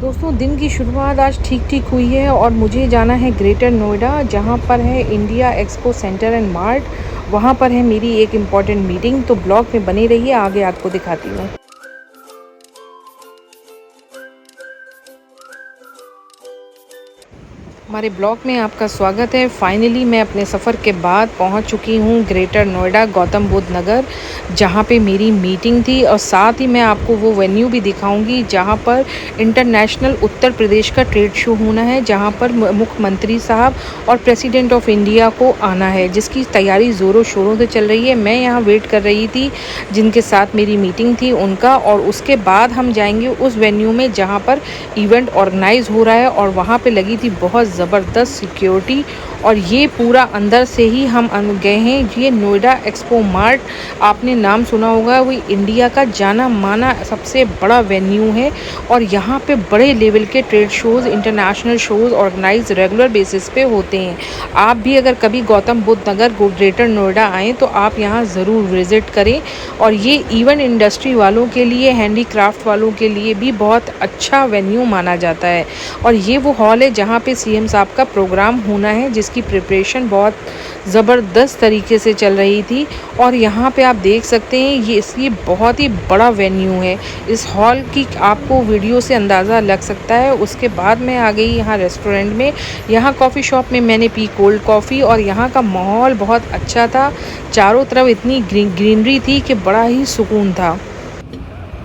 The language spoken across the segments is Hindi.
दोस्तों दिन की शुरुआत आज ठीक ठीक हुई है और मुझे जाना है ग्रेटर नोएडा, जहाँ पर है India expo centre and mart. वहाँ पर है मेरी एक इम्पॉर्टेंट मीटिंग। तो ब्लॉग में बने रहिए, आगे आपको दिखाती हूँ। हमारे ब्लॉग में आपका स्वागत है। फाइनली मैं अपने सफ़र के बाद पहुंच चुकी हूं ग्रेटर नोएडा गौतम बुद्ध नगर, जहां पे मेरी मीटिंग थी। और साथ ही मैं आपको वो वेन्यू भी दिखाऊंगी जहां पर इंटरनेशनल उत्तर प्रदेश का ट्रेड शो होना है, जहां पर मुख्यमंत्री साहब और प्रेसिडेंट ऑफ इंडिया को आना है, जिसकी तैयारी ज़ोरों शोरों से चल रही है। मैं यहाँ वेट कर रही थी जिनके साथ मेरी मीटिंग थी उनका, और उसके बाद हम जाएंगे उस वेन्यू में जहाँ पर इवेंट ऑर्गेनाइज हो रहा है। और वहाँ पे लगी थी बहुत ज़बरदस्त सिक्योरिटी, और ये पूरा अंदर से ही हम गए हैं। ये नोएडा एक्सपो मार्ट, आपने नाम सुना होगा, वो इंडिया का जाना माना सबसे बड़ा वेन्यू है। और यहाँ पे बड़े लेवल के trade shows, international shows organise regular basis पे होते हैं। आप भी अगर कभी गौतम बुद्ध नगर ग्रेटर नोएडा आएँ तो आप यहाँ ज़रूर विज़िट करें। और ये इवेंट इंडस्ट्री वालों के लिए, हैंडीक्राफ्ट वालों के लिए भी बहुत अच्छा वेन्यू माना जाता है। और ये वो हॉल है जहाँ पे सीएम साहब का प्रोग्राम होना है, जिसकी प्रिपरेशन बहुत ज़बरदस्त तरीके से चल रही थी। और यहाँ पे आप देख सकते हैं ये बहुत ही बड़ा वेन्यू है। इस हॉल की आपको वीडियो से अंदाज़ा लग सकता है। उसके बाद मैं आ गई यहाँ रेस्टोरेंट में। यहाँ कॉफ़ी शॉप में मैंने पी कोल्ड कॉफ़ी, और यहाँ का माहौल बहुत अच्छा था। चारों तरफ इतनी ग्रीनरी थी कि बड़ा ही सुकून था।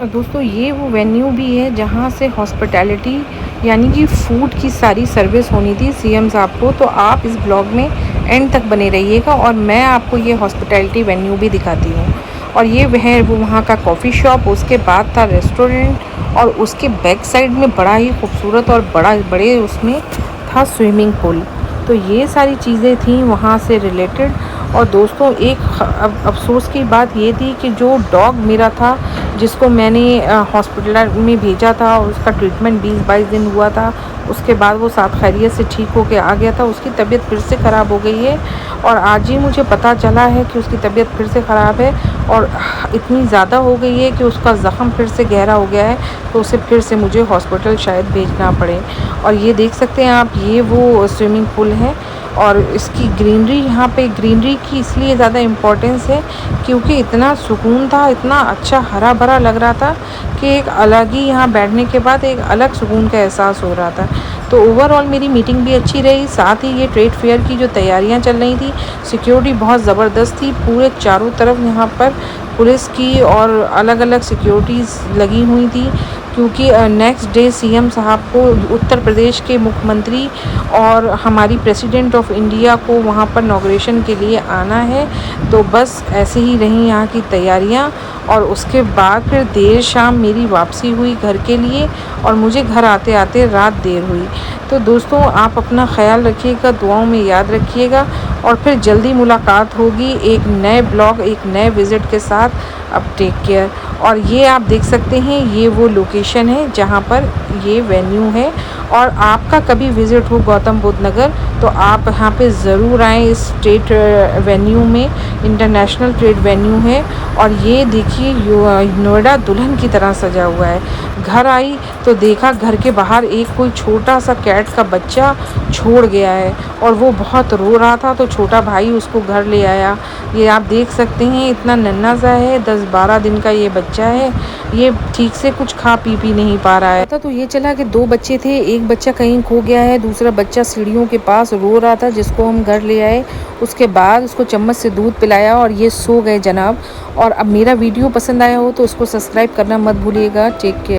दोस्तों ये वो वेन्यू भी है जहाँ से हॉस्पिटैलिटी यानी कि फूड की सारी सर्विस होनी थी सीएम साहब को। तो आप इस ब्लॉग में एंड तक बने रहिएगा और मैं आपको ये हॉस्पिटैलिटी वेन्यू भी दिखाती हूँ। और ये है वो वहाँ का कॉफ़ी शॉप, उसके बाद था रेस्टोरेंट, और उसके बैक साइड में बड़ा ही खूबसूरत और बड़े उसमें था स्विमिंग पूल। तो ये सारी चीज़ें थी वहाँ से रिलेटेड। और दोस्तों एक अफसोस की बात ये थी कि जो डॉग मेरा था, जिसको मैंने हॉस्पिटल में भेजा था, उसका ट्रीटमेंट 20-22 दिन हुआ था, उसके बाद वो साथ खैरियत से ठीक होके आ गया था। उसकी तबीयत फिर से ख़राब हो गई है, और आज ही मुझे पता चला है कि उसकी तबीयत फिर से ख़राब है, और इतनी ज़्यादा हो गई है कि उसका ज़ख़म फिर से गहरा हो गया है। तो उसे फिर से मुझे हॉस्पिटल शायद भेजना पड़े। और ये देख सकते हैं आप, ये वो स्विमिंग पूल है। और इसकी ग्रीनरी, यहाँ पे ग्रीनरी की इसलिए ज़्यादा इम्पोर्टेंस है क्योंकि इतना सुकून था, इतना अच्छा हरा भरा लग रहा था कि एक अलग ही, यहाँ बैठने के बाद एक अलग सुकून का एहसास हो रहा था। तो ओवरऑल मेरी मीटिंग भी अच्छी रही। साथ ही ये ट्रेड फेयर की जो तैयारियां चल रही थी, सिक्योरिटी बहुत ज़बरदस्त थी। पूरे चारों तरफ यहाँ पर पुलिस की और अलग अलग सिक्योरिटीज़ लगी हुई थी, क्योंकि नेक्स्ट डे सीएम साहब को, उत्तर प्रदेश के मुख्यमंत्री और हमारी प्रेसिडेंट ऑफ इंडिया को वहाँ पर इनॉग्रेशन के लिए आना है। तो बस ऐसे ही रही यहाँ की तैयारियाँ। और उसके बाद फिर देर शाम मेरी वापसी हुई घर के लिए, और मुझे घर आते आते रात देर हुई। तो दोस्तों आप अपना ख्याल रखिएगा, दुआओं में याद रखिएगा, और फिर जल्दी मुलाकात होगी एक नए ब्लॉग, एक नए विज़िट के साथ। अब टेक केयर। और ये आप देख सकते हैं, ये वो लोकेशन है जहाँ पर ये वेन्यू है। और आपका कभी विज़िट हो गौतम बुद्ध नगर तो आप यहाँ पे ज़रूर आएँ। इस ट्रेड वेन्यू में, इंटरनेशनल ट्रेड वेन्यू है। और ये देखिए नोएडा दुल्हन की तरह सजा हुआ है। घर आई तो देखा घर के बाहर एक कोई छोटा सा कैट का बच्चा छोड़ गया है, और वो बहुत रो रहा था। तो छोटा भाई उसको घर ले आया। ये आप देख सकते हैं, इतना नन्हा सा है, 10-12 दिन का ये बच्चा है। ये ठीक से कुछ खा पी नहीं पा रहा है। पता तो ये चला कि 2 बच्चे थे, एक बच्चा कहीं खो गया है, दूसरा बच्चा सीढ़ियों के पास रो रहा था, जिसको हम घर ले आए। उसके बाद उसको चम्मच से दूध पिलाया और ये सो गए जनाब। और अब मेरा वीडियो पसंद आया हो तो उसको सब्सक्राइब करना मत भूलिएगा। Take care.